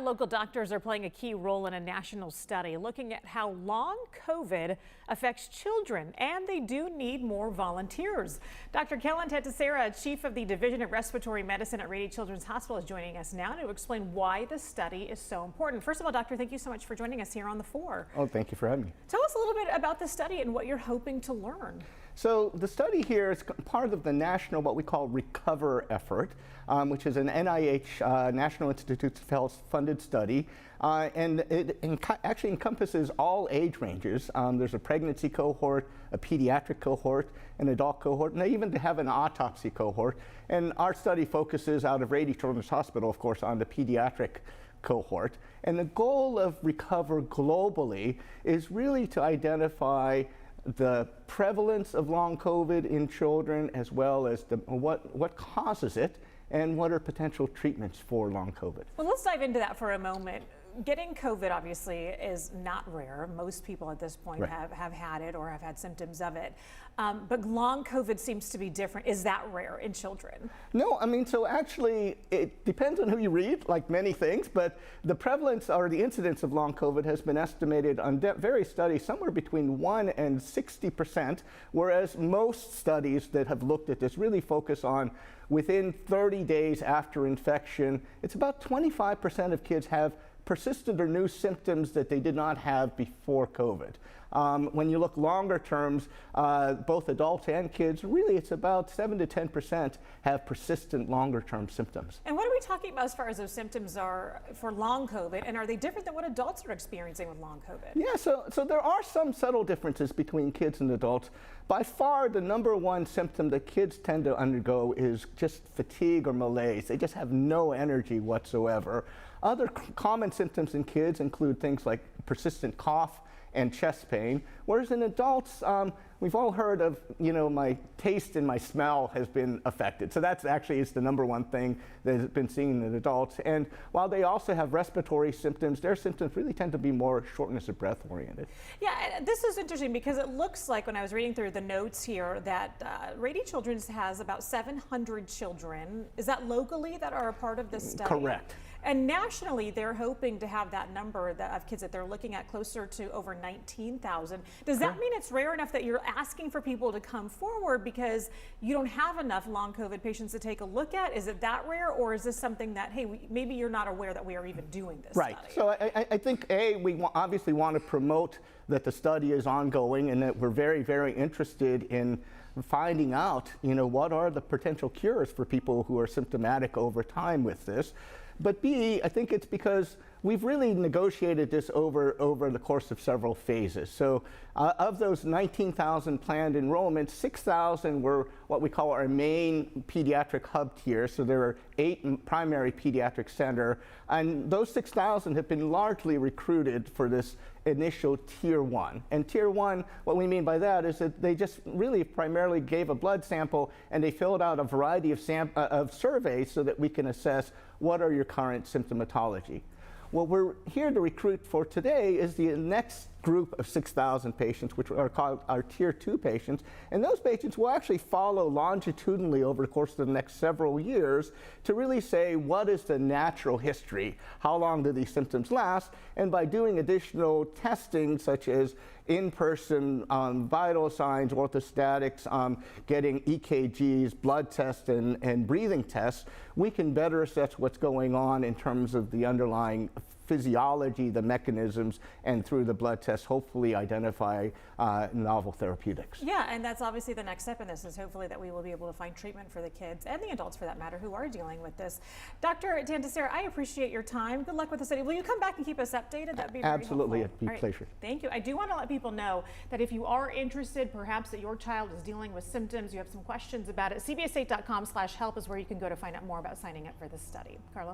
Local doctors are playing a key role in a national study looking at how long COVID affects children, and they do need more volunteers. Dr. Kelan Tantisira, chief of the Division of Respiratory Medicine at Rady Children's Hospital, is joining us now to explain why the study is so important. First of all, doctor, thank you so much for joining us here on The 4. Oh, thank you for having me. Tell us a little bit about the study and what you're hoping to learn. So the study here is part of the national, what we call RECOVER effort, which is an NIH, National Institutes of Health funded study. And it actually encompasses all age ranges. There's a pregnancy cohort, a pediatric cohort, an adult cohort, and they even have an autopsy cohort. And our study focuses out of Rady Children's Hospital, of course, on the pediatric cohort. And the goal of RECOVER globally is really to identify the prevalence of long COVID in children, as well as what causes it and what are potential treatments for long COVID. Well, let's dive into that for a moment. Getting COVID obviously is not rare. Most people at this point have had it or have had symptoms of it. But long COVID seems to be different. Is that rare in children? No, I mean, so actually it depends on who you read, like many things, but the prevalence or the incidence of long COVID has been estimated on various studies somewhere between 1 and 60%, whereas most studies that have looked at this really focus on within 30 days after infection. It's about 25% of kids have persistent or new symptoms that they did not have before COVID. When you look longer terms, both adults and kids, really it's about 7 to 10% have persistent longer term symptoms. And what are we talking about as far as those symptoms are for long COVID, and are they different than what adults are experiencing with long COVID? Yeah, so there are some subtle differences between kids and adults. By far, the number one symptom that kids tend to undergo is just fatigue or malaise. They just have no energy whatsoever. Other common symptoms in kids include things like persistent cough and chest pain, whereas in adults, we've all heard of, my taste and my smell has been affected. So that's actually is the number one thing that has been seen in adults. And while they also have respiratory symptoms, their symptoms really tend to be more shortness of breath oriented. Yeah, and this is interesting because it looks like when I was reading through the notes here that Rady Children's has about 700 children. Is that locally that are a part of this study? Correct. And nationally, they're hoping to have that number of kids that they're looking at closer to over 19,000. Does that mean it's rare enough that you're asking for people to come forward because you don't have enough long COVID patients to take a look at? Is it that rare, or is this something that, hey, maybe you're not aware that we are even doing this study? So I think, we obviously want to promote that the study is ongoing and that we're very, very interested in finding out, what are the potential cures for people who are symptomatic over time with this. But B, I think it's because we've really negotiated this over the course of several phases. So of those 19,000 planned enrollments, 6,000 were what we call our main pediatric hub tier. So there are 8 primary pediatric center, and those 6,000 have been largely recruited for this initial tier 1. And tier 1, what we mean by that is that they just really primarily gave a blood sample and they filled out a variety of surveys so that we can assess what are your current symptomatology. What we're here to recruit for today is the next group of 6,000 patients, which are called our tier 2 patients. And those patients will actually follow longitudinally over the course of the next several years to really say, what is the natural history? How long do these symptoms last? And by doing additional testing, such as in-person vital signs, orthostatics, getting EKGs, blood tests, and breathing tests, we can better assess what's going on in terms of the underlying physiology, the mechanisms, and through the blood test, hopefully identify novel therapeutics. Yeah, and that's obviously the next step in this, is hopefully that we will be able to find treatment for the kids and the adults, for that matter, who are dealing with this. Dr. Tantisira, I appreciate your time. Good luck with the study. Will you come back and keep us updated? That'd be very Absolutely, helpful. It'd be a pleasure. Thank you. I do want to let people know that if you are interested, perhaps that your child is dealing with symptoms, you have some questions about it, cbs8.com/help is where you can go to find out more about signing up for this study. Carla?